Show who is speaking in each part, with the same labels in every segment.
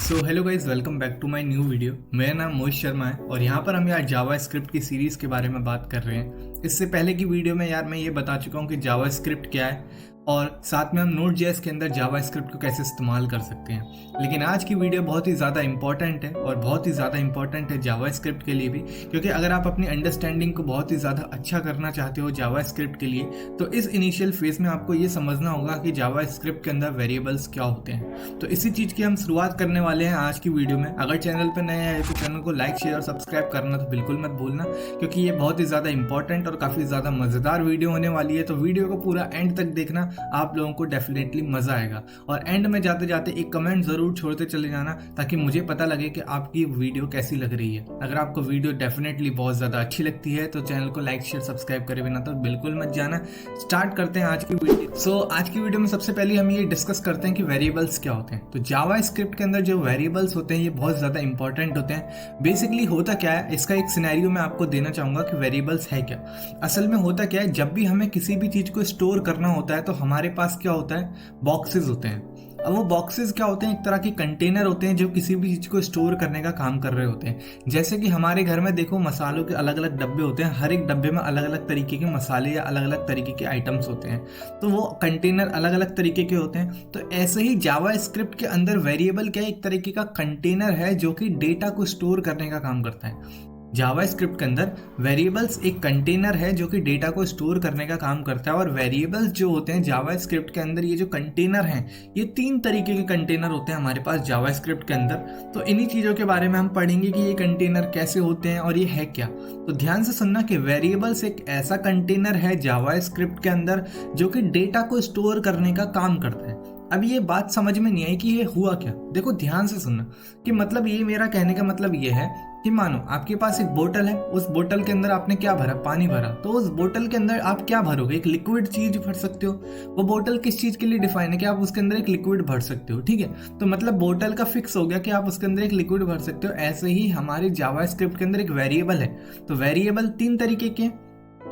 Speaker 1: So hello guys, welcome back to my new video. मेरा नाम मोहित शर्मा है और यहाँ पर हम यार जावा स्क्रिप्ट की सीरीज़ के बारे में बात कर रहे हैं। इससे पहले की वीडियो में यार मैं ये बता चुका हूँ कि जावा स्क्रिप्ट क्या है और साथ में हम नोड जेएस के अंदर जावा स्क्रिप्ट को कैसे इस्तेमाल कर सकते हैं। लेकिन आज की वीडियो बहुत ही ज़्यादा इंपॉर्टेंट है और बहुत ही ज़्यादा इंपॉर्टेंट है जावा स्क्रिप्ट के लिए भी, क्योंकि अगर आप अपनी अंडरस्टैंडिंग को बहुत ही ज़्यादा अच्छा करना चाहते हो जावा स्क्रिप्ट के लिए, तो इस इनिशियल फेज में आपको ये समझना होगा कि जावा स्क्रिप्ट के अंदर वेरिएबल्स क्या होते हैं। तो इसी चीज़ की हम शुरुआत करने वाले हैं आज की वीडियो में। अगर चैनल पर नए आए तो चैनल को लाइक शेयर और सब्सक्राइब करना तो बिल्कुल मत भूलना, क्योंकि ये बहुत ही ज़्यादा इंपॉर्टेंट और काफ़ी ज़्यादा मज़ेदार वीडियो होने वाली है। तो वीडियो को पूरा एंड तक देखना, आप लोगों को डेफिनेटली मजा आएगा। और एंड में जाते जाते एक कमेंट जरूर छोड़ते चले जाना, ताकि मुझे पता लगे कि आपकी वीडियो कैसी लग रही है। अगर आपको वीडियो डेफिनेटली बहुत ज्यादा अच्छी लगती है तो चैनल को लाइक शेयर सब्सक्राइब करे बिना तो बिल्कुल मत जाना। स्टार्ट करते हैं आज की वीडियो। आज की वीडियो में सबसे पहले हम ये डिस्कस करते हैं कि वेरिएबल्स क्या होते हैं। तो जावा स्क्रिप्ट के अंदर जो वेरिएबल्स होते हैं ये बहुत ज्यादा इंपॉर्टेंट होते हैं। बेसिकली होता क्या है, इसका एक सिनेरियो मैं आपको देना चाहूंगा कि वेरिएबल्स है क्या। असल में होता क्या है, जब भी हमें किसी भी चीज को स्टोर करना होता है तो हमारे पास क्या होता है, बॉक्सेस होते हैं। अब वो बॉक्सेस क्या होते हैं, एक तरह के कंटेनर होते हैं जो किसी भी चीज को स्टोर करने का काम कर रहे होते हैं। जैसे कि हमारे घर में देखो, मसालों के अलग अलग डब्बे होते हैं, हर एक डब्बे में अलग अलग तरीके के मसाले या अलग अलग तरीके के आइटम्स होते हैं, तो वो कंटेनर अलग अलग तरीके के होते हैं। तो ऐसे ही जावा स्क्रिप्ट के अंदर वेरिएबल क्या है, एक तरीके का कंटेनर है जो कि डेटा को स्टोर करने का काम करता है। जावा स्क्रिप्ट के अंदर वेरिएबल्स एक कंटेनर है जो कि डेटा को स्टोर करने का काम करता है। और वेरिएबल्स जो होते हैं जावा स्क्रिप्ट के अंदर, ये जो कंटेनर हैं, ये 3 तरीके के कंटेनर होते हैं हमारे पास जावा स्क्रिप्ट के अंदर। तो इन्हीं चीज़ों के बारे में हम पढ़ेंगे कि ये कंटेनर कैसे होते हैं और ये है क्या। तो ध्यान से सुनना कि वेरिएबल्स एक ऐसा कंटेनर है जावा स्क्रिप्ट के अंदर जो कि डेटा को स्टोर करने का काम करता है। अब ये बात समझ में नहीं आई कि ये हुआ क्या। देखो ध्यान से सुनना कि मतलब ये मेरा कहने का मतलब ये है कि मानो आपके पास एक बोतल है, उस बोतल के अंदर आपने क्या भरा, पानी भरा। तो उस बोतल के अंदर आप क्या भरोगे, एक लिक्विड चीज भर सकते हो। वो बोतल किस चीज के लिए डिफाइन है कि आप उसके अंदर एक लिक्विड भर सकते हो, ठीक है। तो मतलब बोतल का फिक्स हो गया कि आप उसके अंदर एक लिक्विड भर सकते हो। ऐसे ही हमारे जावा स्क्रिप्ट के अंदर एक वेरिएबल है। तो वेरिएबल 3 तरीके के,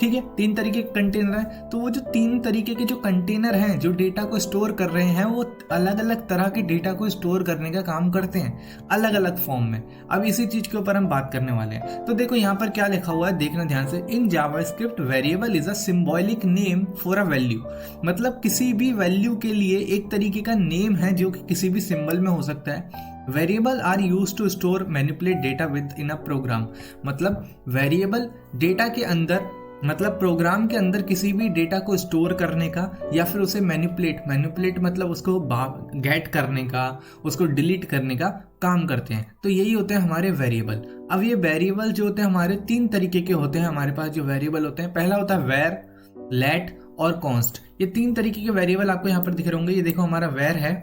Speaker 1: ठीक है, 3 तरीके के कंटेनर है। तो वो जो 3 तरीके के जो कंटेनर हैं जो डेटा को स्टोर कर रहे हैं, वो अलग अलग तरह के डेटा को स्टोर करने का काम करते हैं, अलग अलग फॉर्म में। अब इसी चीज के ऊपर हम बात करने वाले हैं। तो देखो यहाँ पर क्या लिखा हुआ है, देखना ध्यान से। In JavaScript variable is a symbolic name for a value. मतलब किसी भी वैल्यू के लिए एक तरीके का नेम है जो कि किसी भी सिंबल में हो सकता है। Variable are use to store manipulate data within a program. मतलब वेरिएबल डेटा के अंदर, मतलब प्रोग्राम के अंदर किसी भी डेटा को स्टोर करने का या फिर उसे मैनिपुलेट मतलब उसको गेट करने का, उसको डिलीट करने का काम करते हैं। तो यही होते हैं हमारे वेरिएबल। अब ये वेरिएबल जो होते हैं हमारे 3 तरीके के होते हैं। हमारे पास जो वेरिएबल होते हैं, पहला होता है वेर, लेट और कॉन्स्ट। ये 3 तरीके के वेरिएबल आपको यहाँ पर दिख रहे होंगे। ये देखो हमारा वेर है,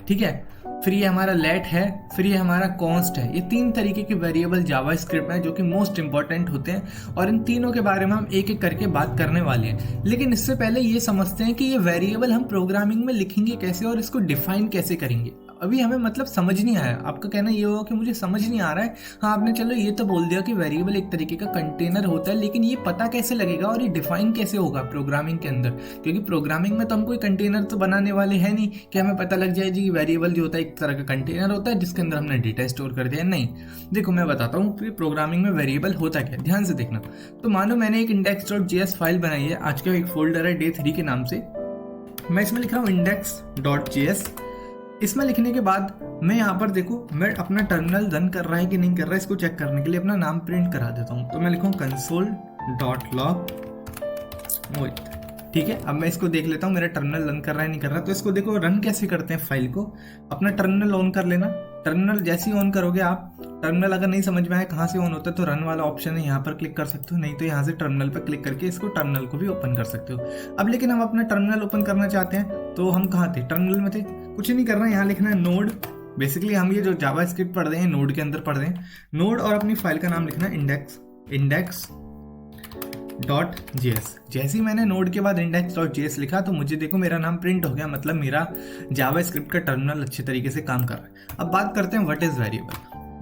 Speaker 1: ठीक है, फिर ये हमारा लेट है, फिर ये हमारा कॉन्स्ट है। ये 3 तरीके के वेरिएबल जावा स्क्रिप्ट में जो कि मोस्ट इंपॉर्टेंट होते हैं, और इन तीनों के बारे में हम एक एक करके बात करने वाले हैं। लेकिन इससे पहले ये समझते हैं कि ये वेरिएबल हम प्रोग्रामिंग में लिखेंगे कैसे और इसको डिफाइन कैसे करेंगे। अभी हमें मतलब समझ नहीं आया। आपका कहना ये होगा कि मुझे समझ नहीं आ रहा है। हाँ, आपने चलो ये तो बोल दिया कि वेरिएबल एक तरीके का कंटेनर होता है, लेकिन ये पता कैसे लगेगा और ये डिफाइन कैसे होगा प्रोग्रामिंग के अंदर। क्योंकि प्रोग्रामिंग में तो हम कोई कंटेनर तो बनाने वाले हैं नहीं कि हमें पता लग जाए जी वेरिएबल जो होता है एक तरह का कंटेनर होता है जिसके अंदर हमने डेटा स्टोर कर दिया। नहीं, देखो मैं बताता हूँ कि प्रोग्रामिंग में वेरिएबल होता क्या है, ध्यान से देखना। तो मानो मैंने एक index.js फाइल बनाई है, आज का एक फोल्डर है day 3 के नाम से। मैं इसमें लिख रहा हूँ index.js। इसमें लिखने के बाद मैं यहाँ पर देखो, मैं अपना टर्मिनल रन कर रहा है कि नहीं कर रहा है, इसको चेक करने के लिए अपना नाम प्रिंट करा देता हूँ। तो मैं लिखूँ console.log, ठीक है। अब मैं इसको देख लेता हूँ मेरा टर्मिनल रन कर रहा है नहीं कर रहा। तो इसको देखो रन कैसे करते हैं फाइल को। अपना टर्मिनल ऑन कर लेना। टर्मिनल जैसे ही ऑन करोगे आप, टर्मिनल अगर नहीं समझ में आए कहाँ से ऑन होता है तो रन वाला ऑप्शन है, यहाँ पर क्लिक कर सकते हो, नहीं तो यहाँ से टर्मिनल पर क्लिक करके इसको टर्मिनल को भी ओपन कर सकते हो। अब लेकिन हम अपना टर्मिनल ओपन करना चाहते हैं, तो हम कहाँ थे, टर्मिनल में थे। कुछ नहीं करना है, यहाँ लिखना है नोड। बेसिकली हम ये जो जावा स्क्रिप्ट पढ़ रहे हैं नोड के अंदर पढ़ रहे हैं। नोड और अपनी फाइल का नाम लिखना है index.js। जैसे ही मैंने नोड के बाद index.js लिखा तो मुझे देखो मेरा नाम प्रिंट हो गया, मतलब मेरा जावा स्क्रिप्ट का टर्मिनल अच्छे तरीके से काम कर रहा है। अब बात करते हैं व्हाट इज वेरिएबल।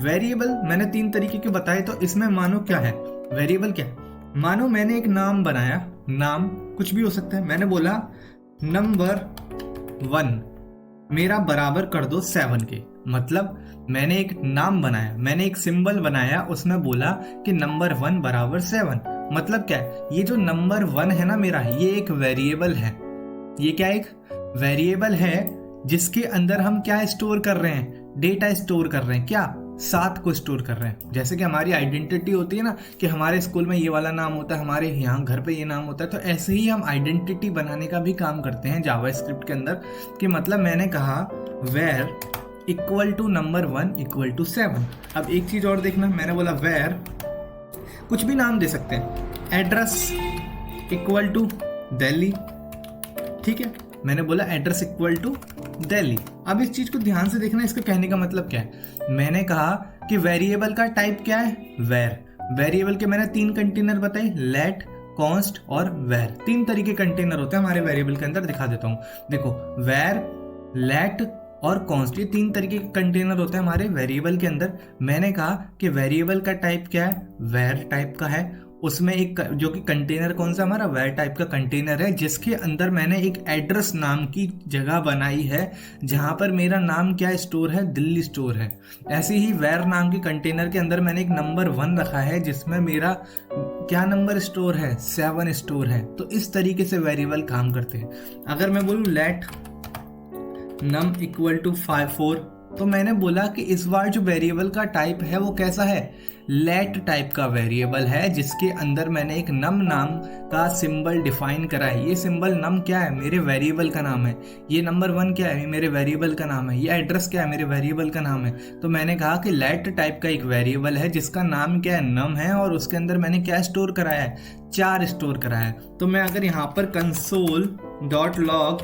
Speaker 1: वेरिएबल मैंने 3 तरीके के बताए। तो इसमें मानो क्या है, वेरिएबल क्या है, मानो मैंने एक नाम बनाया, नाम कुछ भी हो सकता है। मैंने बोला नंबर 1, मेरा बराबर कर दो 7 के। मतलब मैंने एक नाम बनाया, मैंने एक सिंबल बनाया, उसमें बोला कि नंबर 1 बराबर 7। मतलब क्या है, ये जो नंबर 1 है ना मेरा, ये एक वेरिएबल है। ये क्या एक वेरिएबल है जिसके अंदर हम क्या स्टोर कर रहे हैं, डेटा स्टोर कर रहे हैं। क्या 7 को स्टोर कर रहे हैं। जैसे कि हमारी आइडेंटिटी होती है ना, कि हमारे स्कूल में ये वाला नाम होता है, हमारे यहाँ घर पे ये नाम होता है, तो ऐसे ही हम आइडेंटिटी बनाने का भी काम करते हैं जावास्क्रिप्ट के अंदर। कि मतलब मैंने कहा var equal to number 1 equal to 7। अब एक चीज और देखना, मैंने बोला वेर कुछ भी नाम दे सकते हैं, एड्रेस इक्वल टू दिल्ली। ठीक है, मैंने बोला एड्रेस इक्वल टू दिल्ली। अब इस चीज को ध्यान से देखना, इसका कहने का मतलब क्या है। मैंने कहा कि वेरिएबल का टाइप क्या है, वेर। वेरिएबल के मैंने 3 कंटेनर बताए, लेट, कॉन्स्ट और वेर। 3 तरीके कंटेनर होते हैं हमारे वेरिएबल के अंदर, दिखा देता हूं। देखो वेर, लेट और कॉन्स्ट, ये 3 तरीके के कंटेनर होते हैं हमारे वेरिएबल के अंदर। मैंने कहा कि वेरिएबल का टाइप क्या है, वेर टाइप का है। उसमें एक जो कि कंटेनर कौन सा हमारा, वेर टाइप का कंटेनर है, जिसके अंदर मैंने एक एड्रेस नाम की जगह बनाई है, जहां पर मेरा नाम क्या स्टोर है, दिल्ली स्टोर है। ऐसे ही वेर नाम के कंटेनर के अंदर मैंने एक नंबर 1 रखा है, जिसमें मेरा क्या नंबर स्टोर है, 7 स्टोर है। तो इस तरीके से वेरिएबल काम करते हैं। अगर मैं बोलूं लेट नम इक्वल टू 4, तो मैंने बोला कि इस बार जो वेरिएबल का टाइप है वो कैसा है, लेट टाइप का वेरिएबल है, जिसके अंदर मैंने एक नम नाम का सिंबल डिफाइन करा है। ये सिंबल नम क्या है, मेरे वेरिएबल का नाम है। ये नंबर 1 क्या है, मेरे वेरिएबल का नाम है। ये एड्रेस क्या है, मेरे वेरिएबल का नाम है। तो मैंने कहा कि लेट टाइप का एक वेरिएबल है जिसका नाम क्या है, नम है, और उसके अंदर मैंने क्या स्टोर कराया है, 4 स्टोर कराया है। तो मैं अगर यहाँ पर console.log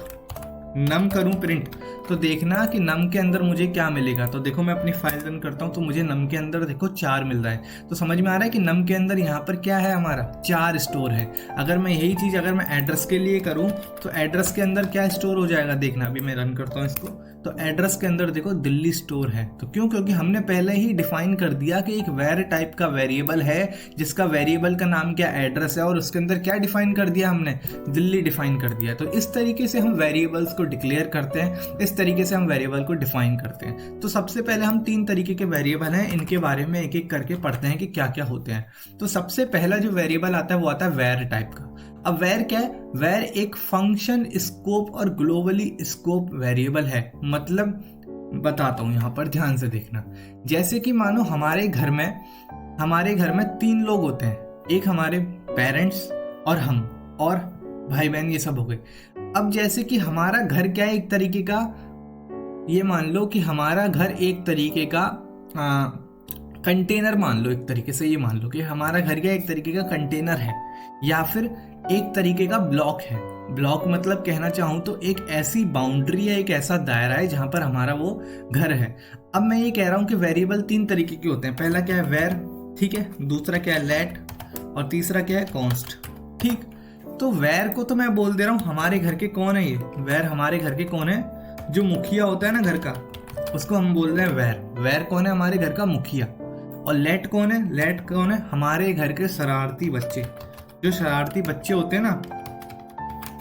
Speaker 1: नम करूं प्रिंट, तो देखना कि नम के अंदर मुझे क्या मिलेगा। तो देखो मैं अपनी फाइल रन करता हूं, तो मुझे नम के अंदर देखो 4 मिल रहा है। तो समझ में आ रहा है कि नम के अंदर यहाँ पर क्या है, हमारा 4 स्टोर है। अगर मैं यही चीज अगर मैं एड्रेस के लिए करूं, तो एड्रेस के अंदर क्या स्टोर हो जाएगा, देखना अभी मैं रन करता हूं इसको। तो एड्रेस के अंदर देखो दिल्ली स्टोर है। तो क्यों, क्योंकि हमने पहले ही डिफाइन कर दिया कि एक वेर टाइप का वेरिएबल है, जिसका वेरिएबल का नाम क्या एड्रेस है, और उसके अंदर क्या डिफाइन कर दिया हमने, दिल्ली डिफाइन कर दिया। तो इस तरीके से हम वेरिएबल्स को डिक्लेयर करते हैं, इस तरीके से हम वेरिएबल को डिफाइन करते हैं। तो सबसे पहले हम 3 तरीके के वेरिएबल हैं, इनके बारे में एक एक करके पढ़ते हैं कि क्या क्या होते हैं। तो सबसे पहला जो वेरिएबल आता है वो आता है वेर टाइप का। अब वेर क्या है, वेर एक फंक्शन स्कोप और ग्लोबली स्कोप वेरिएबल है। मतलब बताता हूं, यहां पर ध्यान से देखना। जैसे कि मानो हमारे घर में 3 लोग होते हैं, एक हमारे पेरेंट्स और हम और भाई बहन, ये सब हो गए। अब जैसे कि हमारा घर क्या है, एक तरीके का, ये मान लो कि हमारा घर एक तरीके का कंटेनर मान लो, एक तरीके से ये मान लो कि हमारा घर क्या एक तरीके का कंटेनर है, या फिर एक तरीके का ब्लॉक है। ब्लॉक मतलब कहना चाहूं तो एक ऐसी बाउंड्री है, एक ऐसा दायरा है जहां पर हमारा वो घर है। अब मैं ये कह रहा हूं कि वेरिएबल 3 तरीके के होते हैं। पहला क्या है, वेर, ठीक है, दूसरा क्या है, लेट, और तीसरा क्या है, कॉन्स्ट। ठीक, तो वेर को तो मैं बोल दे रहा हूं हमारे घर के कौन है, ये वेर हमारे घर के कौन है, जो मुखिया होता है ना घर का, उसको हम बोल रहे हैं वेर। वेर कौन है, हमारे घर का मुखिया। और लेट कौन है, लेट कौन है, हमारे घर के शरारती बच्चे। जो शरारती बच्चे होते हैं ना,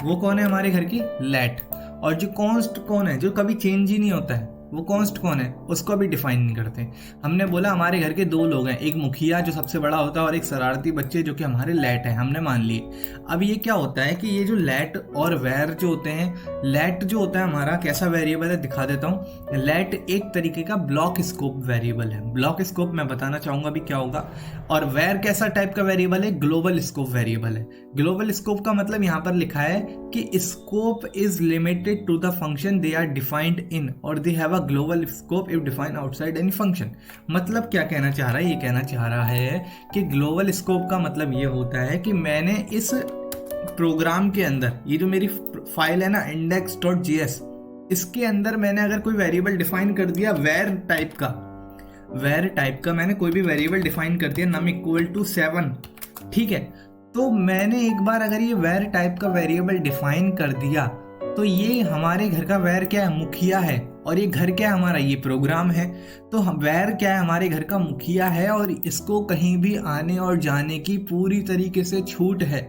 Speaker 1: वो कौन है, हमारे घर की लेट। और जो कॉन्स्ट कौन है, जो कभी चेंज ही नहीं होता है, वो कॉन्स्ट कौन है, उसको अभी डिफाइन नहीं करते। हमने बोला हमारे घर के 2 लोग हैं, एक मुखिया जो सबसे बड़ा होता है और एक शरारती बच्चे जो कि हमारे लेट है, हमने मान लिए। अब ये क्या होता है कि ये जो लेट और वेर जो होते हैं, लेट जो होता है हमारा कैसा वेरिएबल है, दिखा देता हूँ। लेट एक तरीके का ब्लॉक स्कोप वेरिएबल है। ब्लॉक स्कोप मैं बताना चाहूंगा अभी क्या होगा। और वेर कैसा टाइप का वेरिएबल है, ग्लोबल स्कोप वेरिएबल है। ग्लोबल स्कोप का मतलब यहाँ पर लिखा है कि scope is limited to the function they are defined in, और they have a global scope if defined outside any function. मतलब क्या कहना चाह रहा है, ये कहना चाह रहा है कि ग्लोबल स्कोप का मतलब ये होता है कि मैंने इस प्रोग्राम के अंदर, ये जो मेरी फाइल है ना index.js, इसके अंदर मैंने अगर कोई वेरिएबल डिफाइन कर दिया वेर टाइप का मैंने कोई भी वेरिएबल डिफाइन कर दिया num इक्वल टू 7, ठीक है। तो मैंने एक बार अगर ये वेर टाइप का वेरिएबल डिफाइन कर दिया, तो ये हमारे घर का वेर क्या है, मुखिया है। और ये घर क्या है हमारा, ये प्रोग्राम है। तो वेर क्या है, हमारे घर का मुखिया है, और इसको कहीं भी आने और जाने की पूरी तरीके से छूट है।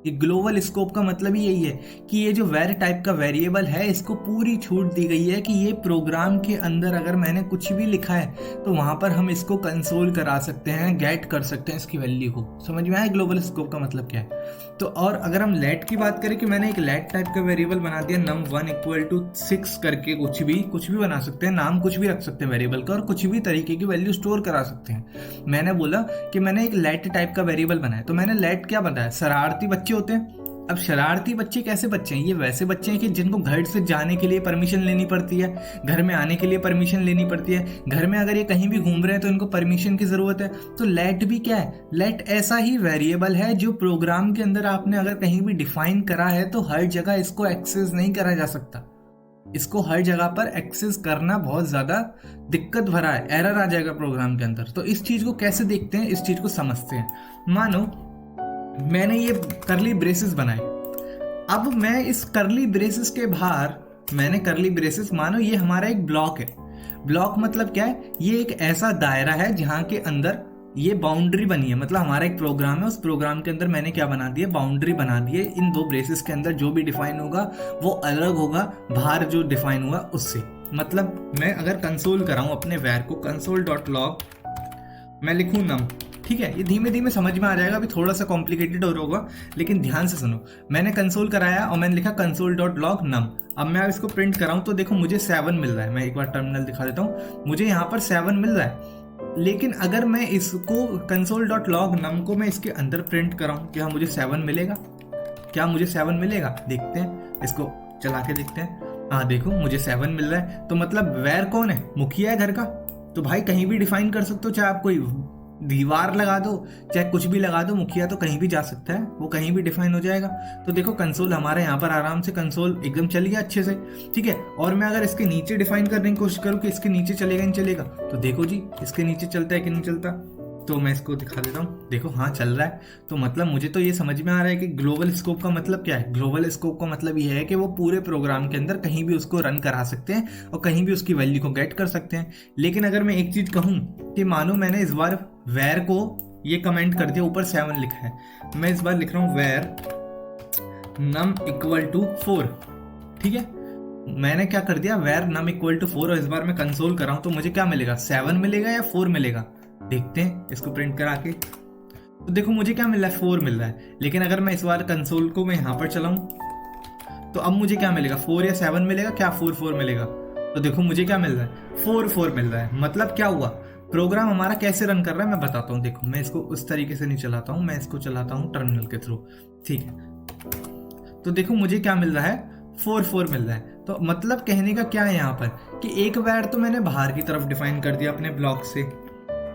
Speaker 1: ये ग्लोबल स्कोप का मतलब ही यही है कि ये जो var टाइप का वेरिएबल है इसको पूरी छूट दी गई है कि ये प्रोग्राम के अंदर अगर मैंने कुछ भी लिखा है तो वहां पर हम इसको कंसोल करा सकते हैं, गेट कर सकते हैं इसकी वैल्यू को। समझ में आया ग्लोबल स्कोप का मतलब क्या है? तो और अगर हम लेट की बात करें कि मैंने एक लेट टाइप का वेरिएबल बना दिया num1 = 6 करके, कुछ भी बना सकते हैं, नाम कुछ भी रख सकते हैं वेरिएबल का और कुछ भी तरीके की वैल्यू स्टोर करा सकते हैं। मैंने बोला कि मैंने एक लेट टाइप का वेरिएबल बनाया, तो मैंने लेट क्या बताया, शरारती बच्चे होते हैं। अब शरारती बच्चे कैसे बच्चे हैं? ये वैसे बच्चे हैं कि जिनको घर से जाने के लिए परमिशन लेनी पड़ती है, घर में आने के लिए परमिशन लेनी पड़ती है, घर में अगर ये कहीं भी घूम रहे हैं तो इनको परमिशन की जरूरत है। तो लेट भी क्या है? लेट ऐसा ही वेरिएबल है जो प्रोग्राम के अंदर आपने अगर कहीं भी डिफाइन करा है तो हर जगह इसको एक्सेस नहीं करा जा सकता। इसको हर जगह पर एक्सेस करना बहुत ज्यादा दिक्कत भरा है, एरर आ जाएगा प्रोग्राम के अंदर। तो इस चीज को कैसे देखते हैं, इस चीज को समझते हैं। मानो मैंने ये करली ब्रेसेस बनाए, अब मैं इस करली ब्रेसेस के बाहर मैंने करली ब्रेसेस, मानो ये हमारा एक ब्लॉक है। ब्लॉक मतलब क्या है? ये एक ऐसा दायरा है जहां के अंदर ये बाउंड्री बनी है, मतलब हमारा एक प्रोग्राम है, उस प्रोग्राम के अंदर मैंने क्या बना दिया, बाउंड्री बना दी है। इन दो ब्रेसेस के अंदर जो भी डिफाइन होगा वो अलग होगा बाहर जो डिफाइन हुआ उससे। मतलब मैं अगर कंसोल कराऊं अपने वैर को, console.log मैं लिखूं num, ठीक है? ये धीमे धीमे समझ में आ जाएगा, अभी थोड़ा सा कॉम्प्लिकेटेड और होगा, लेकिन ध्यान से सुनो। मैंने कंसोल कराया और मैंने लिखा console.log num। अब मैं इसको प्रिंट कराऊं तो देखो मुझे 7 मिल रहा है। मैं एक बार टर्मिनल दिखा देता हूं, मुझे यहाँ पर 7 मिल रहा है। लेकिन अगर मैं इसको console.log num को मैं इसके अंदर प्रिंट कराऊं, क्या मुझे 7 मिलेगा? क्या मुझे 7 मिलेगा? देखते हैं, इसको चला के देखते हैं। हाँ देखो मुझे 7 मिल रहा है। तो मतलब वैर कौन है? मुखिया है घर का। तो भाई कहीं भी डिफाइन कर सकते हो, चाहे आप कोई दीवार लगा दो, चाहे कुछ भी लगा दो, मुखिया तो कहीं भी जा सकता है, वो कहीं भी डिफाइन हो जाएगा। तो देखो कंसोल हमारे यहाँ पर आराम से कंसोल एकदम चल गया अच्छे से, ठीक है? और मैं अगर इसके नीचे डिफाइन करने की कोशिश करूँ कि इसके नीचे चलेगा नहीं चलेगा, तो देखो जी इसके नीचे चलता है कि नहीं चलता। तो मैं इसको दिखा देता हूँ, देखो हाँ चल रहा है। तो मतलब मुझे तो ये समझ में आ रहा है कि ग्लोबल स्कोप का मतलब क्या है। ग्लोबल स्कोप का मतलब ये है कि वो पूरे प्रोग्राम के अंदर कहीं भी उसको रन करा सकते हैं और कहीं भी उसकी वैल्यू को गेट कर सकते हैं। लेकिन अगर मैं एक चीज कहूँ कि मानो मैंने इस बार वैर को ये कमेंट कर दिया, ऊपर 7 लिखा है, मैं इस बार लिख रहा हूँ वैर num = 4, ठीक है? मैंने क्या कर दिया, वैर num = 4, और इस बार मैं कंसोल कर रहा हूँ तो मुझे क्या मिलेगा, 7 मिलेगा या 4 मिलेगा? देखते हैं इसको प्रिंट करा के। तो देखो मुझे क्या मिल रहा है, 4 मिल रहा है। लेकिन अगर मैं इस बार कंसोल को मैं यहाँ पर चलाऊं तो अब मुझे क्या मिलेगा, 4 या 7 मिलेगा? क्या 4 मिलेगा? तो देखो मुझे क्या मिल रहा है, 4 मिल रहा है। मतलब क्या हुआ, प्रोग्राम हमारा कैसे रन कर रहा है मैं बताता हूँ। देखो मैं इसको उस तरीके से नहीं चलाता हूँ, मैं इसको चलाता हूँ टर्मिनल के थ्रू, ठीक है? तो देखो मुझे क्या मिल रहा है, 4 मिल रहा है। तो मतलब कहने का क्या है यहाँ पर कि एक वैर तो मैंने बाहर की तरफ डिफाइन कर दिया अपने ब्लॉक से,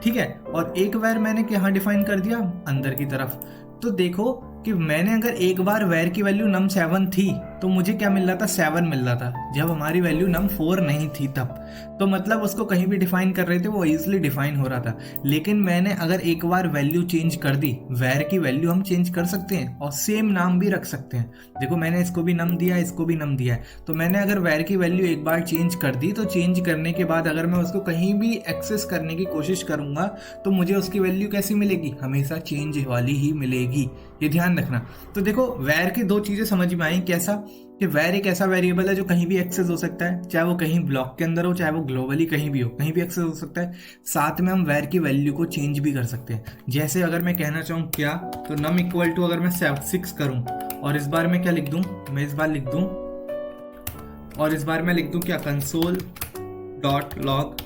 Speaker 1: ठीक है? और एक वैर मैंने कहाँ डिफाइन कर दिया, अंदर की तरफ। तो देखो कि मैंने अगर एक बार वैर की वैल्यू num 7 थी तो मुझे क्या मिल रहा था, 7 मिल रहा था, जब हमारी वैल्यू num 4 नहीं थी तब। तो मतलब उसको कहीं भी डिफाइन कर रहे थे, वो इजीली डिफाइन हो रहा था। लेकिन मैंने अगर एक बार वैल्यू चेंज कर दी, वैर की वैल्यू हम चेंज कर सकते हैं और सेम नाम भी रख सकते हैं। देखो मैंने इसको भी num दिया, इसको भी num दिया है। तो मैंने अगर वैर की वैल्यू एक बार चेंज कर दी तो चेंज करने के बाद अगर मैं उसको कहीं भी एक्सेस करने की कोशिश करूंगा तो मुझे उसकी वैल्यू कैसी मिलेगी, हमेशा चेंज वाली ही मिलेगी, ये ध्यान रखना। तो देखो वैर की दो चीजें समझ में आई, कैसा कि वैर एक ऐसा वेरिएबल है जो कहीं भी एक्सेस हो सकता है, चाहे वो कहीं ब्लॉक के अंदर हो, चाहे वो ग्लोबली कहीं भी हो, कहीं भी एक्सेस हो सकता है। साथ में हम वैर की वैल्यू को चेंज भी कर सकते हैं। जैसे अगर मैं कहना चाहूँ क्या, तो num = अगर मैं 6 करूँ और इस बार मैं क्या लिख दूँ, मैं इस बार लिख दूँ और इस बार मैं लिख दूँ क्या, console.log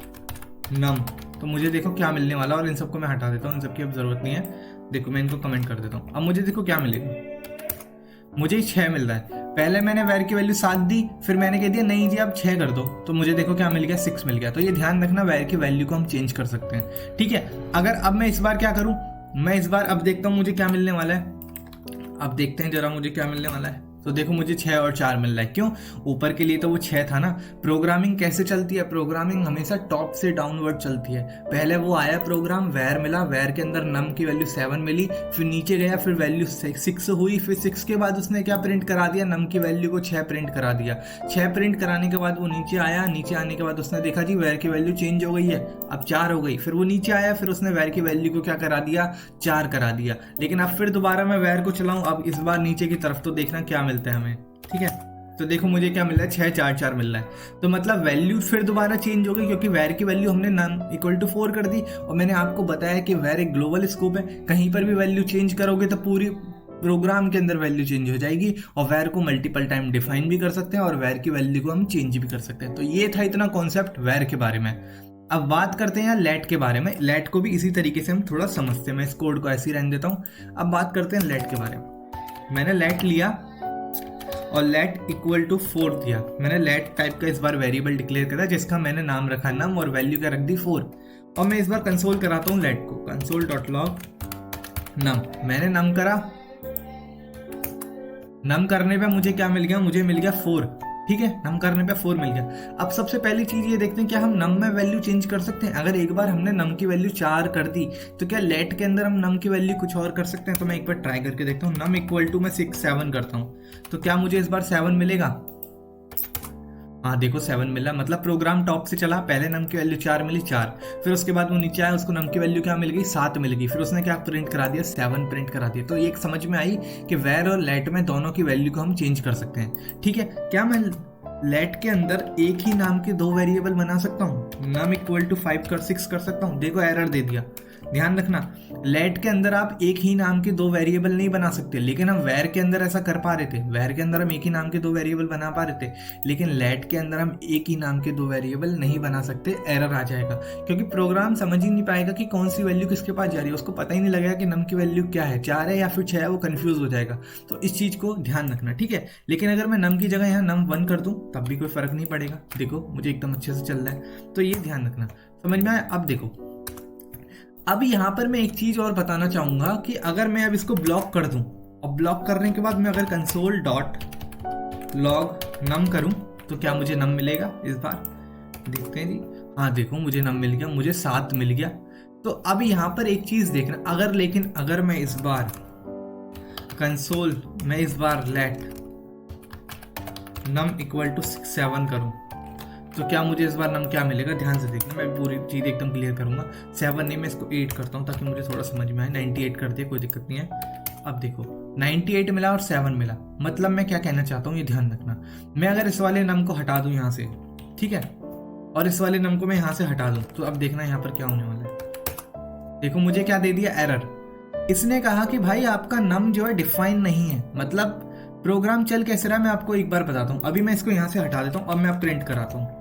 Speaker 1: num, तो मुझे देखो क्या मिलने वाला। और इन सबको मैं हटा देता हूँ, इन सबकी अब जरूरत नहीं है। देखो मैं इनको कमेंट कर देता हूँ। अब मुझे देखो क्या मिलेगा, मुझे 6 मिल रहा है। पहले मैंने वैर की वैल्यू 7 दी, फिर मैंने कह दिया नहीं जी आप 6 कर दो, तो मुझे देखो क्या मिल गया, 6 मिल गया। तो ये ध्यान रखना, वैर की वैल्यू को हम चेंज कर सकते हैं, ठीक है? अगर अब मैं इस बार क्या करूं, मैं इस बार अब देखता हूं मुझे क्या मिलने वाला है। अब देखते हैं जरा मुझे क्या मिलने वाला है। तो देखो मुझे 6 और 4 मिल रहा है। क्यों? ऊपर के लिए तो वो 6 था ना। प्रोग्रामिंग कैसे चलती है? प्रोग्रामिंग हमेशा टॉप से डाउनवर्ड चलती है। पहले वो आया प्रोग्राम, वैर मिला, वैर के अंदर नम की वैल्यू 7 मिली, फिर नीचे गया, फिर वैल्यू 6 हुई, फिर 6 के बाद उसने क्या प्रिंट करा दिया? नम की वैल्यू को 6 प्रिंट करा दिया। 6 प्रिंट कराने के बाद वो नीचे आया, नीचे आने के बाद उसने देखा जी वैर की वैल्यू चेंज हो गई है, अब 4 हो गई। फिर वो नीचे आया, फिर उसने वैर की वैल्यू को क्या करा दिया? 4 करा दिया। लेकिन अब फिर दोबारा मैं वैर को चलाऊं, अब इस बार नीचे की तरफ तो देखना क्या मिलता है हमें। ठीक है, तो देखो मुझे क्या मिल रहा है? 6 4 4 मिल रहा है। तो मतलब वैल्यू फिर दोबारा चेंज हो गई, क्योंकि वैर की वैल्यू हमने नम इक्वल टू 4 कर दी। और मैंने आपको बताया कि वैर एक ग्लोबल स्कोप है, कहीं पर भी वैल्यू चेंज करोगे तो पूरी प्रोग्राम के अंदर वैल्यू चेंज हो जाएगी। और वैर को मल्टीपल टाइम डिफाइन भी कर सकते हैं और वैर की वैल्यू को हम चेंज भी कर सकते हैं। तो ये था इतना कॉन्सेप्ट वैर के बारे में। अब बात करते हैं यार लेट के बारे में। लेट को भी इसी तरीके से हम थोड़ा समझते हैं। मैं इस कोड को ऐसे ही रहने देता हूँ। अब बात करते हैं लेट के बारे में। मैंने लेट लिया और लेट इक्वल टू 4 दिया। मैंने लेट टाइप का इस बार वेरिएबल डिक्लेयर करा जिसका मैंने नाम रखा नम और वैल्यू क्या रख दी 4। और मैं इस बार कंसोल कराता हूँ लेट को, console.log नम। मैंने नम करा, नम करने पे मुझे क्या मिल गया? मुझे मिल गया 4। ठीक है, नम करने पे 4 मिल गया। अब सबसे पहली चीज ये देखते हैं क्या हम नम में वैल्यू चेंज कर सकते हैं? अगर एक बार हमने नम की वैल्यू 4 कर दी तो क्या लेट के अंदर हम नम की वैल्यू कुछ और कर सकते हैं? तो मैं एक बार ट्राई करके देखता हूँ। नम इक्वल टू मैं 6 7 करता हूँ, तो क्या मुझे इस बार 7 मिलेगा? हाँ देखो 7 मिला। मतलब प्रोग्राम टॉप से चला, पहले नम की वैल्यू 4 मिली 4, फिर उसके बाद वो नीचे आया, उसको नम की वैल्यू क्या मिल गई? 7 मिल गई। फिर उसने क्या प्रिंट करा दिया? 7 प्रिंट करा दिया। तो ये एक समझ में आई कि वैर और लेट में दोनों की वैल्यू को हम चेंज कर सकते हैं। ठीक है, क्या मैं लेट के अंदर एक ही नाम के 2 वेरिएबल बना सकता हूँ? नम इक्वल टू 5 कर 6 कर सकता हूँ? देखो एरर दे दिया। ध्यान रखना, लेट के अंदर आप एक ही नाम के 2 वेरिएबल नहीं बना सकते, लेकिन हम वैर के अंदर ऐसा कर पा रहे थे। वैर के अंदर हम एक ही नाम के 2 वेरिएबल बना पा रहे थे, लेकिन लेट के अंदर हम एक ही नाम के 2 वेरिएबल नहीं बना सकते। एरर आ जाएगा, क्योंकि प्रोग्राम समझ ही नहीं पाएगा कि कौन सी वैल्यू किसके पास जा रही है। उसको पता ही नहीं लगेगा कि नम की वैल्यू क्या है, 4 है या फिर 6 है, वो कंफ्यूज हो जाएगा। तो इस चीज को ध्यान रखना। ठीक है, लेकिन अगर मैं नम की जगह यहाँ नम 1 कर दूं तब भी कोई फर्क नहीं पड़ेगा। देखो मुझे एकदम अच्छे से चल रहा है। तो ये ध्यान रखना, समझ में आया? अब देखो, अब यहाँ पर मैं एक चीज और बताना चाहूंगा कि अगर मैं अब इसको ब्लॉक कर दूं और ब्लॉक करने के बाद मैं अगर console.log num करूं तो क्या मुझे नम मिलेगा? इस बार देखते हैं जी। हाँ देखो मुझे नम मिल गया, मुझे 7 मिल गया। तो अब यहाँ पर एक चीज देखना, अगर मैं इस बार कंसोल में इस बार लेट नम इक्वल टू 7 करूं तो क्या मुझे इस बार नम क्या मिलेगा? ध्यान से देखना, मैं पूरी चीज एकदम क्लियर करूंगा। 7 नहीं, मैं इसको 8 करता हूँ ताकि मुझे थोड़ा समझ में आए। 98 कर दिया, कोई दिक्कत नहीं है। अब देखो 98 मिला और 7 मिला। मतलब मैं क्या कहना चाहता हूँ ये ध्यान रखना। मैं अगर इस वाले नम को हटा दूं यहाँ से, ठीक है, और इस वाले नम को मैं यहाँ से हटा दूं, तो अब देखना यहाँ पर क्या होने वाला है। देखो मुझे क्या दे दिया? एरर। इसने कहा कि भाई आपका नम जो है डिफाइन नहीं है। मतलब प्रोग्राम चल कैसे रहा है मैं आपको एक बार बताता हूँ। अभी मैं इसको यहाँ से हटा देता हूँ और मैं प्रिंट कराता हूँ।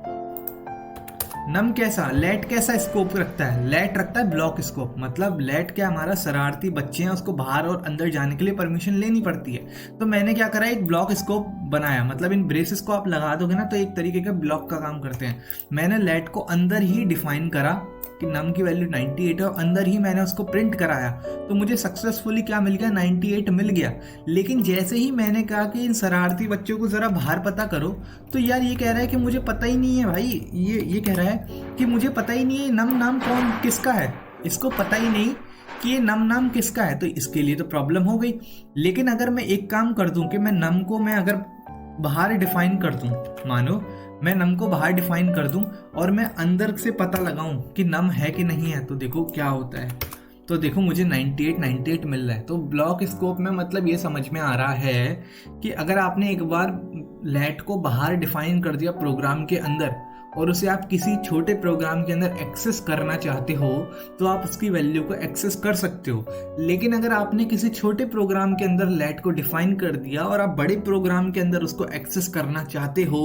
Speaker 1: नम कैसा, लेट कैसा स्कोप रखता है? लेट रखता है ब्लॉक स्कोप। मतलब लेट क्या, हमारा शरारती बच्चे हैं, उसको बाहर और अंदर जाने के लिए परमिशन लेनी पड़ती है। तो मैंने क्या करा, एक ब्लॉक स्कोप बनाया। मतलब इन ब्रेसेस को आप लगा दोगे ना तो एक तरीके का ब्लॉक का काम करते हैं। मैंने लेट को अंदर ही डिफाइन करा कि नम की वैल्यू 98 है और अंदर ही मैंने उसको प्रिंट कराया। तो मुझे सक्सेसफुली क्या मिल गया? 98 मिल गया। लेकिन जैसे ही मैंने कहा कि इन शरारती बच्चों को जरा बाहर पता करो, तो यार ये कह रहा है कि मुझे पता ही नहीं है भाई। ये कह रहा है कि मुझे पता ही नहीं है नम नाम कौन किसका है। इसको पता ही नहीं कि ये नम नाम किसका है, तो इसके लिए तो प्रॉब्लम हो गई। लेकिन अगर मैं एक काम कर दूं कि मैं नम को मैं अगर बाहर डिफाइन कर दूं, मानो मैं नम को बाहर डिफाइन कर दूं और मैं अंदर से पता लगाऊं कि नम है कि नहीं है, तो देखो क्या होता है। तो देखो मुझे 98 मिल रहा है। तो ब्लॉक स्कोप में मतलब ये समझ में आ रहा है कि अगर आपने एक बार लेट को बाहर डिफाइन कर दिया प्रोग्राम के अंदर और उसे आप किसी छोटे प्रोग्राम के अंदर एक्सेस करना चाहते हो तो आप उसकी वैल्यू को एक्सेस कर सकते हो। लेकिन अगर आपने किसी छोटे प्रोग्राम के अंदर लेट को डिफाइन कर दिया और आप बड़े प्रोग्राम के अंदर उसको एक्सेस करना चाहते हो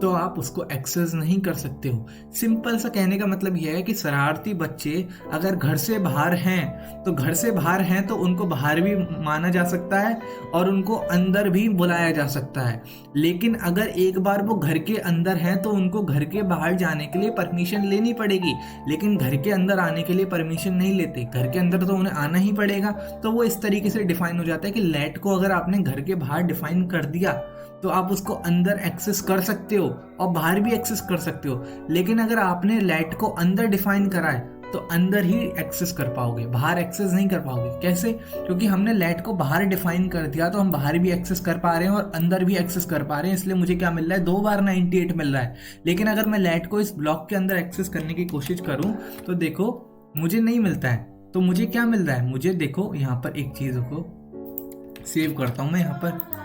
Speaker 1: तो आप उसको एक्सेस नहीं कर सकते हो। सिंपल सा कहने का मतलब यह है कि शरारती बच्चे अगर घर से बाहर हैं तो घर से बाहर हैं तो उनको बाहर भी माना जा सकता है और उनको अंदर भी बुलाया जा सकता है। लेकिन अगर एक बार वो घर के अंदर हैं तो उनको घर के बाहर जाने के लिए परमिशन लेनी पड़ेगी, लेकिन घर के अंदर आने के लिए परमिशन नहीं लेते। घर के अंदर तो उन्हें आना ही पड़ेगा। तो वो इस तरीके से डिफाइन हो जाता है कि लेट को अगर आपने घर के बाहर डिफाइन कर दिया तो आप उसको अंदर एक्सेस कर सकते हो और बाहर भी एक्सेस कर सकते हो। लेकिन अगर आपने लेट को अंदर डिफाइन करा है तो अंदर ही एक्सेस कर पाओगे, बाहर एक्सेस नहीं कर पाओगे। कैसे? क्योंकि हमने लेट को बाहर डिफाइन कर दिया तो हम बाहर भी एक्सेस कर पा रहे हैं और अंदर भी एक्सेस कर पा रहे हैं। इसलिए मुझे क्या मिल रहा है? 2 बार 98 मिल रहा है। लेकिन अगर मैं लेट को इस ब्लॉक के अंदर एक्सेस करने की कोशिश करूं तो देखो मुझे नहीं मिलता है। तो मुझे क्या मिल रहा है? मुझे देखो यहाँ पर एक चीज को सेव करता हूं मैं यहाँ पर।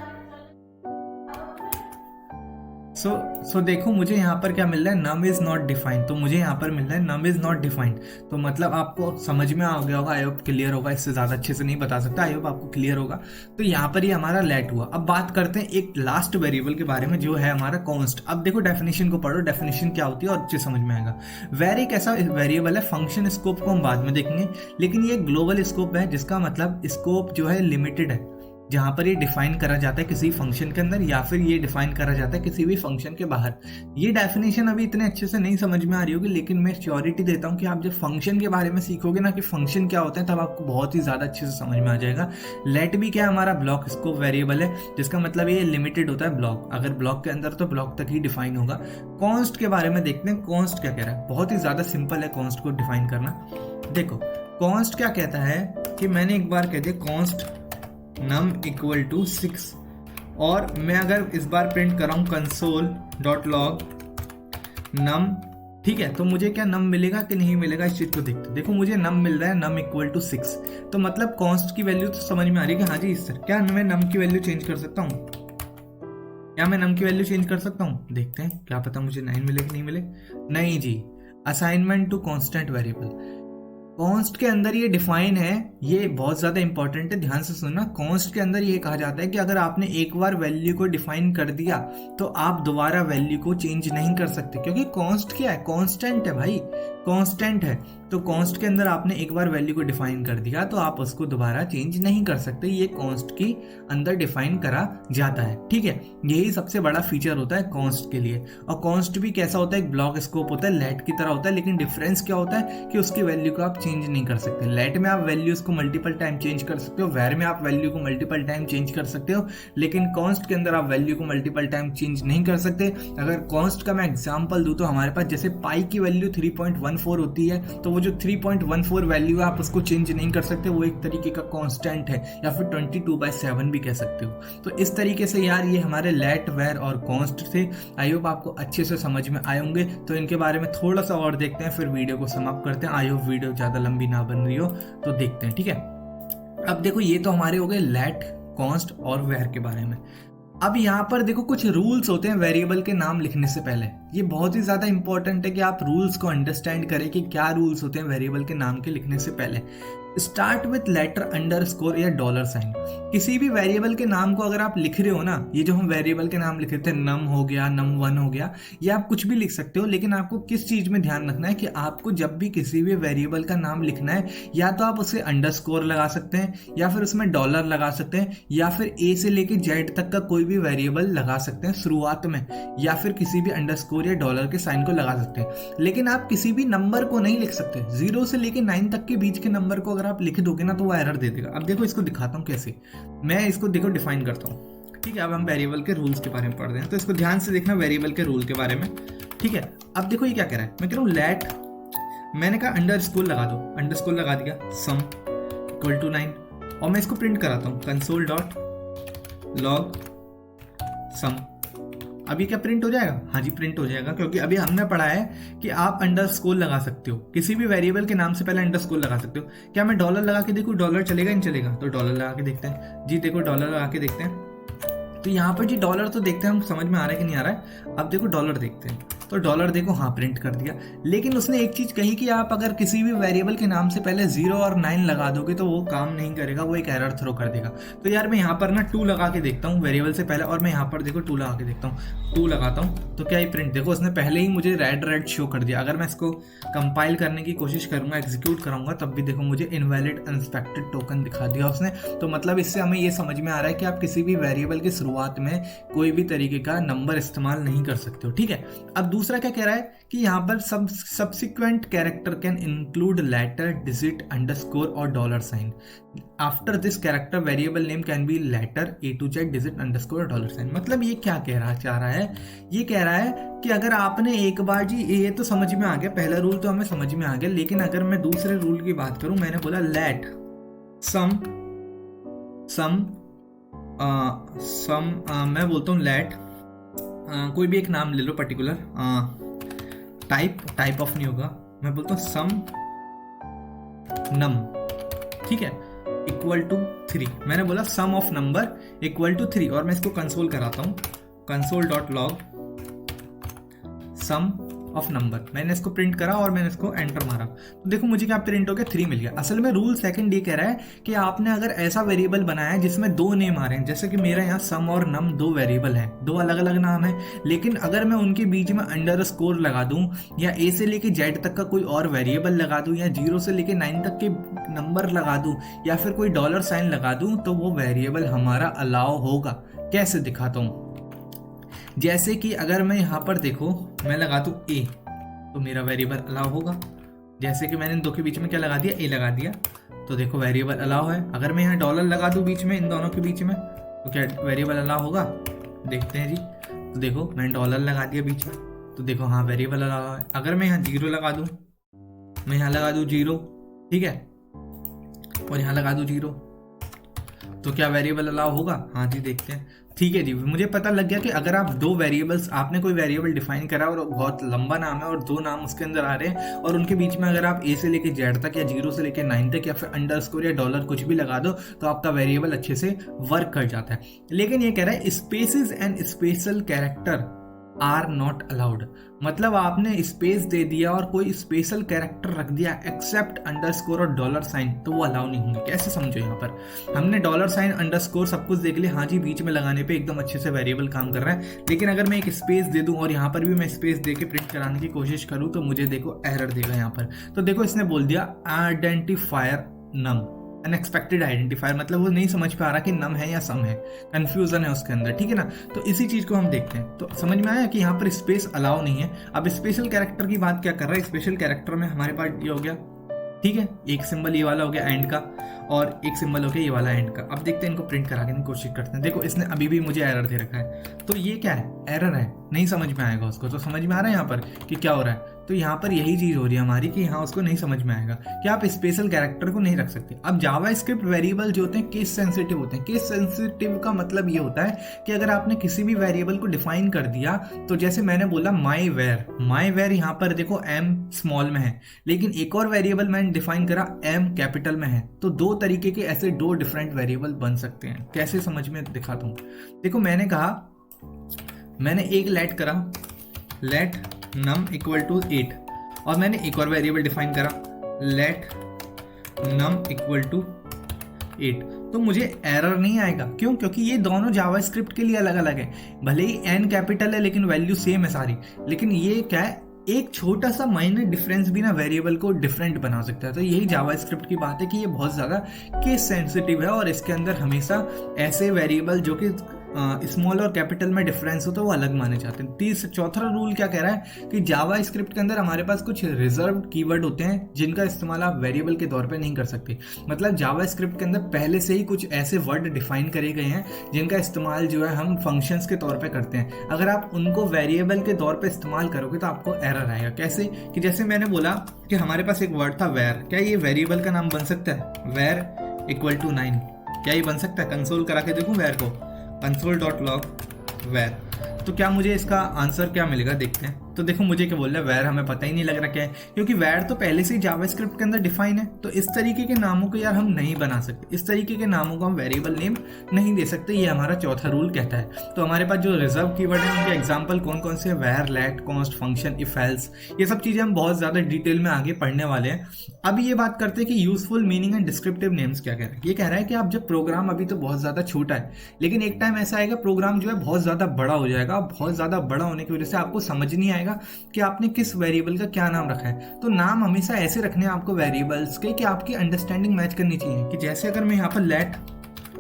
Speaker 1: सो देखो मुझे यहाँ पर क्या मिल रहा है? Num is not defined. तो मुझे यहाँ पर मिल रहा है नम इज नॉट डिफाइंड। तो मतलब आपको समझ में आ गया होगा, आई होप क्लियर होगा। इससे ज्यादा अच्छे से नहीं बता सकता, आई होप आपको क्लियर होगा। तो यहाँ पर ये हमारा लेट हुआ। अब बात करते हैं एक लास्ट वेरिएबल के बारे में जो है हमारा कॉन्स्ट। अब देखो डेफिनेशन को पढ़ो, डेफिनेशन क्या होती है और अच्छे समझ में आएगा। वेरी कैसा वेरिएबल है? फंक्शन स्कोप को हम बाद में देखेंगे, लेकिन ये ग्लोबल स्कोप है, जिसका मतलब स्कोप जो है लिमिटेड है, जहां पर ये डिफाइन करा जाता है किसी फंक्शन के अंदर या फिर ये डिफाइन करा जाता है किसी भी फंक्शन के बाहर। ये डेफिनेशन अभी इतने अच्छे से नहीं समझ में आ रही होगी, लेकिन मैं श्योरिटी देता हूँ कि आप जब फंक्शन के बारे में सीखोगे ना कि फंक्शन क्या होता है, तब आपको बहुत ही ज्यादा अच्छे से समझ में आ जाएगा। लेट भी क्या हमारा ब्लॉक स्कोप वेरिएबल है, जिसका मतलब ये लिमिटेड होता है ब्लॉक। अगर ब्लॉक के अंदर तो ब्लॉक तक ही डिफाइन होगा। कॉन्स्ट के बारे में देखते हैं, कॉन्स्ट क्या कह रहा है। बहुत ही ज्यादा सिंपल है कॉन्स्ट को डिफाइन करना। देखो कॉन्स्ट क्या कहता है कि मैंने एक बार कह दिया कॉन्स्ट num इक्वल टू 6 और मैं अगर इस बार प्रिंट कर रहा हूं console.log num, ठीक है, तो मुझे क्या नम मिलेगा कि नहीं मिलेगा इस चीज को देखते। देखो मुझे नम मिल रहा है नम इक्वल टू 6। तो मतलब कॉन्स्ट की वैल्यू तो समझ में आ रही है कि हाँ जी सर, क्या मैं नम की वैल्यू चेंज कर सकता हूँ? क्या मैं नम की वैल्यू चेंज कर सकता हूँ? देखते हैं, क्या पता मुझे 9 मिले कि नहीं मिले। नहीं जी, assignment to constant variable. Const के अंदर ये डिफाइन है, ये बहुत ज्यादा इंपॉर्टेंट है, ध्यान से सुनना। कॉन्स्ट के अंदर ये कहा जाता है कि अगर आपने एक बार वैल्यू को डिफाइन कर दिया तो आप दोबारा वैल्यू को चेंज नहीं कर सकते, क्योंकि कॉन्स्ट क्या है? कांस्टेंट है भाई, कांस्टेंट है। तो कॉन्स्ट के अंदर आपने एक बार वैल्यू को डिफाइन कर दिया तो आप उसको दोबारा चेंज नहीं कर सकते। ये कॉन्स्ट के अंदर डिफाइन करा जाता है, ठीक है। यही सबसे बड़ा फीचर होता है कॉन्स्ट के लिए। और कॉन्स्ट भी कैसा होता है? एक ब्लॉक स्कोप होता है, लेट की तरह होता है, लेकिन डिफरेंस क्या होता है कि उसकी वैल्यू को आप चेंज नहीं कर सकते। लेट में आप वैल्यूज को मल्टीपल टाइम चेंज कर सकते हो, वेर में आप वैल्यू को मल्टीपल टाइम चेंज कर सकते हो, लेकिन कॉन्स्ट के अंदर आप वैल्यू को मल्टीपल टाइम चेंज नहीं कर सकते। अगर कॉन्स्ट का मैं एग्जांपल दूं तो हमारे पास जैसे पाई की वैल्यू 3.14 होती है, तो वो जो 3.14 वैल्यू है आप उसको चेंज नहीं कर सकते, वो एक तरीके का कांस्टेंट है, या फिर 22/7 भी कह सकते हो। तो इस तरीके से यार ये हमारे लेट, वेर और कॉन्स्ट थे। आई होप आपको अच्छे से समझ में आए होंगे। तो इनके बारे में थोड़ा सा और देखते हैं, फिर वीडियो को समाप्त करते हैं। आई होप वीडियो ज्यादा लंबी ना बन रही हो, तो देखते हैं, ठीक है। अब देखो ये तो हमारे हो गए लेट, कॉन्स्ट और वेर के बारे में। अब यहाँ पर देखो कुछ रूल्स होते हैं वेरिएबल के नाम लिखने से पहले। ये बहुत ही ज्यादा इंपॉर्टेंट है कि आप रूल्स को अंडरस्टैंड करें कि क्या रूल्स होते हैं वेरिएबल के नाम के लिखने से पहले। स्टार्ट विथ लेटर, अंडरस्कोर या डॉलर साइन। किसी भी वेरिएबल के नाम को अगर आप लिख रहे हो ना, ये जो हम वेरिएबल के नाम लिख रहे थे, नम हो गया, num1 हो गया, या आप कुछ भी लिख सकते हो, लेकिन आपको किस चीज में ध्यान रखना है कि आपको जब भी किसी भी वेरिएबल का नाम लिखना है, या तो आप उसे अंडरस्कोर लगा सकते हैं, या फिर उसमें डॉलर लगा सकते हैं, या फिर ए से लेके जेड तक का कोई भी वेरिएबल लगा सकते हैं शुरुआत में, या फिर किसी भी अंडरस्कोर या डॉलर के साइन को लगा सकते हैं। लेकिन आप किसी भी नंबर को नहीं लिख सकते। 0 से लेके 9 तक के बीच के नंबर को अगर आप लिख दोगे ना तो वो एरर दे देगा। अब देखो इसको दिखाता हूँ कैसे। मैं इसको देखो डिफाइन करता हूँ, ठीक है। अब हम वेरिएबल के रूल्स के बारे में पढ़ रहे हैं, तो इसको ध्यान से देखना, वेरिएबल के रूल के बारे में, ठीक है। अब देखो ये क्या कह रहा है, मैं कह रहा हूँ लेट, मैंने कहा अंडरस्कोर लगा दो, अंडरस्कोर लगा दिया, सम इक्वल टू 9, और मैं इसको प्रिंट कराता हूँ console.log सम। अभी क्या प्रिंट हो जाएगा? हाँ जी प्रिंट हो जाएगा, क्योंकि अभी हमने पढ़ा है कि आप अंडरस्कोर लगा सकते हो, किसी भी वेरिएबल के नाम से पहले अंडरस्कोर लगा सकते हो। क्या मैं डॉलर लगा के देखूं डॉलर चलेगा नहीं चलेगा? तो डॉलर लगा के देखते हैं जी। देखो डॉलर लगा के देखते हैं, तो यहाँ पर जी डॉलर तो देखते हैं हम, समझ में आ रहा है कि नहीं आ रहा है। अब देखो डॉलर देखते हैं, तो डॉलर देखो हाँ प्रिंट कर दिया। लेकिन उसने एक चीज कही कि आप अगर किसी भी वेरिएबल के नाम से पहले 0 और 9 लगा दोगे तो वो काम नहीं करेगा, वो एक एरर थ्रो कर देगा। तो यार मैं यहाँ पर ना 2 लगा के देखता हूँ वेरिएबल से पहले, और मैं यहाँ पर देखो 2 लगा के देखता हूँ, 2 लगाता हूँ, तो क्या ये प्रिंट, देखो उसने पहले ही मुझे रेड शो कर दिया। अगर मैं इसको कंपाइल करने की कोशिश करूंगा, एग्जीक्यूट कराऊंगा, तब भी देखो मुझे इनवैलिड अनएक्सपेक्टेड टोकन दिखा दिया उसने। तो मतलब इससे हमें ये समझ में आ रहा है कि आप किसी भी वेरिएबल की शुरुआत में कोई भी तरीके का नंबर इस्तेमाल नहीं कर सकते हो, ठीक है। अब दूसरा क्या कह रहा है कि यहाँ पर subsequent character can include letter, digit, underscore और dollar sign. After this character variable name can be letter, A to Z, digit, underscore और डॉलर साइन। मतलब ये क्या चाह रहा है, ये कह रहा है कि अगर आपने एक बार जी, ये तो समझ में आ गया, पहला रूल तो हमें समझ में आ गया, लेकिन अगर मैं दूसरे रूल की बात करूं, मैंने बोला लेट मैं बोलता हूँ लेट कोई भी एक नाम ले लो पर्टिकुलर, टाइप ऑफ नहीं होगा, मैं बोलता हूँ सम नम, ठीक है, इक्वल टू 3। मैंने बोला सम ऑफ नंबर इक्वल टू 3 और मैं इसको कंसोल कराता हूँ, console.log सम ऑफ नंबर। मैंने इसको प्रिंट करा और मैंने इसको एंटर मारा, तो देखो मुझे क्या प्रिंट हो गया, 3 मिल गया। असल में रूल सेकंड ये कह रहा है कि आपने अगर ऐसा वेरिएबल बनाया है जिसमें 2 नेम आ रहे हैं, जैसे कि मेरा यहाँ सम और नम 2 वेरिएबल हैं, 2 अलग अलग नाम है, लेकिन अगर मैं उनके बीच में अंडरस्कोर लगा दूं या A से लेके Z तक का कोई और वेरिएबल लगा दूं या 0 से लेके 9 तक के नंबर लगा दूं या फिर कोई डॉलर साइन लगा दूं, तो वो वेरिएबल हमारा अलाउ होगा। कैसे दिखाता हूँ, जैसे कि अगर मैं यहाँ पर देखो मैं लगा दूं A, तो मेरा वेरिएबल अलाउ होगा। जैसे कि मैंने इन दो के बीच में क्या लगा दिया, A लगा दिया, तो देखो वेरिएबल अलाउ है। अगर मैं यहाँ डॉलर लगा दूं बीच में, इन दोनों के बीच में, तो क्या वेरिएबल अलाउ होगा, देखते हैं जी। तो देखो मैंने डॉलर लगा दिया बीच में, तो देखो हाँ वेरिएबल अलाउ है। अगर मैं यहाँ 0 लगा दूं, मैं यहाँ लगा दूं 0, ठीक है, और यहाँ लगा दूं 0, तो क्या वेरिएबल अलाउ होगा, हाँ जी देखते हैं। ठीक है जी, मुझे पता लग गया कि अगर आप 2 वेरिएबल्स, आपने कोई वेरिएबल डिफाइन करा और बहुत लंबा नाम है और 2 नाम उसके अंदर आ रहे हैं और उनके बीच में अगर आप A से लेके Z तक या 0 से लेके 9 तक या फिर अंडरस्कोर या डॉलर कुछ भी लगा दो, तो आपका वेरिएबल अच्छे से वर्क कर जाता है। लेकिन ये कह रहा है spaces and special character are not allowed, मतलब आपने स्पेस दे दिया और कोई स्पेशल कैरेक्टर रख दिया एक्सेप्ट अंडरस्कोर और डॉलर साइन, तो वो अलाउ नहीं होंगे। कैसे समझो, यहाँ पर हमने डॉलर साइन अंडरस्कोर सब कुछ देख लिया, हाँ जी बीच में लगाने पे एकदम अच्छे से वेरिएबल काम कर रहा है, लेकिन अगर मैं एक स्पेस दे दूं और यहाँ पर भी मैं स्पेस दे के प्रिंट कराने की कोशिश करूँ, तो मुझे देखो एरर देगा यहाँ पर। तो देखो इसने बोल दिया आइडेंटिफायर नम, अनएक्सपेक्टेड आइडेंटिफायर, मतलब वो नहीं समझ पा रहा कि नम है या सम है, कंफ्यूजन है उसके अंदर, ठीक है ना। तो इसी चीज को हम देखते हैं, तो समझ में आया कि यहाँ पर स्पेस अलाउ नहीं है। अब स्पेशल कैरेक्टर की बात क्या कर रहा है, स्पेशल कैरेक्टर में हमारे पास ये हो गया, ठीक है, एक सिंबल ये वाला हो गया एंड का और एक सिंबल हो गया ये वाला एंड का। अब देखते हैं, इनको प्रिंट कराने की कोशिश करते हैं। देखो इसने अभी भी मुझे एरर दे रखा है, तो ये क्या है, एरर है, नहीं समझ में आएगा उसको। तो समझ में आ रहा है यहाँ पर कि क्या हो रहा है, तो यहाँ पर यही चीज हो रही है हमारी कि यहाँ उसको नहीं समझ में आएगा कि आप स्पेशल कैरेक्टर को नहीं रख सकते। अब जावास्क्रिप्ट वेरिएबल जो होते हैं केस सेंसिटिव होते हैं। केस सेंसिटिव का मतलब ये होता है कि अगर आपने किसी भी वेरिएबल को डिफाइन कर दिया, तो जैसे मैंने बोला माई वेर यहाँ पर देखो M स्मॉल में है, लेकिन एक और वेरिएबल मैंने डिफाइन करा M कैपिटल में है, तो 2 तरीके के ऐसे 2 डिफरेंट वेरिएबल बन सकते हैं। कैसे समझ में दिखाता हूँ, देखो मैंने कहा, मैंने एक लेट करा, लेट नम इक्वल टू 8, और मैंने एक और वेरिएबल डिफाइन करा, लेट नम इक्वल टू 8, तो मुझे एरर नहीं आएगा। क्यों? क्योंकि ये दोनों जावास्क्रिप्ट के लिए अलग अलग है, भले ही N कैपिटल है लेकिन वैल्यू सेम है सारी, लेकिन ये क्या है, एक छोटा सा माइनर डिफरेंस भी ना वेरिएबल को डिफरेंट बना सकता है। तो यही जावास्क्रिप्ट की बात है कि ये बहुत ज्यादा केस सेंसिटिव है और इसके अंदर हमेशा ऐसे वेरिएबल जो कि स्मॉल और कैपिटल में डिफरेंस हो तो वो अलग माने जाते हैं। चौथा रूल क्या कह रहा है कि जावास्क्रिप्ट के अंदर हमारे पास कुछ रिजर्व्ड कीवर्ड होते हैं जिनका इस्तेमाल आप वेरिएबल के तौर पे नहीं कर सकते। मतलब जावास्क्रिप्ट के अंदर पहले से ही कुछ ऐसे वर्ड डिफाइन करे गए हैं जिनका इस्तेमाल जो है हम फंक्शंस के तौर पे करते हैं। अगर आप उनको वेरिएबल के तौर पे इस्तेमाल करोगे तो आपको एरर आएगा। कैसे कि जैसे मैंने बोला कि हमारे पास एक वर्ड था वेर, क्या ये वेरिएबल का नाम बन सकता है? वेर इक्वल टू 9, क्या ये बन सकता है? कंसोल करा के देखूं वेर को, console.log var, तो क्या मुझे इसका आंसर क्या मिलेगा देखते हैं। तो देखो मुझे क्या बोल रहा है, वैर हमें पता ही नहीं लग रहा क्या है, क्योंकि वैर तो पहले से ही जावास्क्रिप्ट के अंदर डिफाइन है। तो इस तरीके के नामों को यार हम नहीं बना सकते, इस तरीके के नामों को हम वेरिएबल नेम नहीं दे सकते, ये हमारा चौथा रूल कहता है। तो हमारे पास जो रिजर्व कीवर्ड है उनके एग्जांपल कौन कौन से हैं? Var, let, const, function, if, else, ये सब चीजें हम बहुत ज्यादा डिटेल में आगे पढ़ने वाले हैं। अभी ये बात करते हैं कि useful meaning and descriptive names क्या कह रहा है। ये कह रहा है कि आप जब प्रोग्राम अभी तो बहुत ज्यादा छोटा है, लेकिन एक टाइम ऐसा आएगा प्रोग्राम जो है बहुत ज्यादा बड़ा हो जाएगा। बहुत ज्यादा बड़ा होने की वजह से आपको समझ नहीं आएगा कि आपने किस वेरिएबल का क्या नाम रखा है। तो नाम हमेशा ऐसे रखने हैं आपको वेरिएबल्स के कि आपकी अंडरस्टैंडिंग मैच करनी चाहिए। कि जैसे अगर मैं यहाँ पर लेट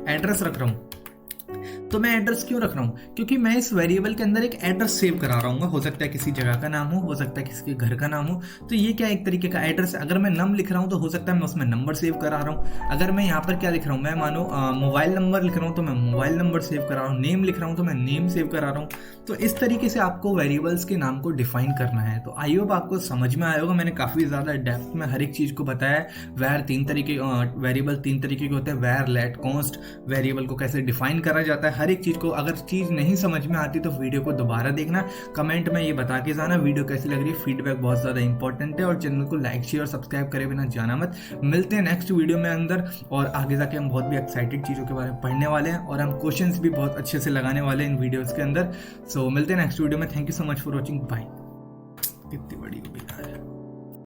Speaker 1: एड्रेस रख रहा हूँ तो मैं एड्रेस क्यों रख रहा हूँ? क्योंकि मैं इस वेरिएबल के अंदर एक एड्रेस सेव करा रहा हूँ। हो सकता है किसी जगह का नाम हो सकता है किसी के घर का नाम हो। तो ये क्या एक तरीके का एड्रेस है। अगर मैं नम लिख रहा हूँ तो हो सकता है मैं उसमें नंबर सेव करा रहा हूँ। अगर मैं यहाँ पर क्या लिख रहा हूँ, मैं मानो मोबाइल नंबर लिख रहा हूँ तो मैं मोबाइल नंबर सेव करा रहा हूँ। नेम लिख रहा हूँ तो मैं नेम सेव करा रहा हूँ। तो इस तरीके से आपको वेरिएबल्स के नाम को डिफाइन करना है। तो आई होप आपको समझ में आया होगा। मैंने काफ़ी ज़्यादा डेप्थ में हर एक चीज़ को बताया है। वेरिएबल तीन तरीके के होते हैं, वेर, लेट, कॉन्स्ट। वेरिएबल को कैसे डिफाइन करा जाता है, हर एक चीज़ को। अगर चीज़ नहीं समझ में आती तो वीडियो को दोबारा देखना, कमेंट में ये बता के जाना वीडियो कैसी लग रही है। फीडबैक बहुत ज़्यादा इंपॉर्टेंट है। और चैनल को लाइक, शेयर और सब्सक्राइब करे बिना जाना मत। मिलते हैं नेक्स्ट वीडियो में अंदर, और आगे जाके हम बहुत भी एक्साइटेड चीज़ों के बारे में पढ़ने वाले हैं, और हम क्वेश्चंस भी बहुत अच्छे से लगाने वाले हैं इन वीडियोज़ के अंदर। सो मिलते हैं नेक्स्ट वीडियो में। Thank you so much for watching. Bye. कितनी बड़ी बेकार है।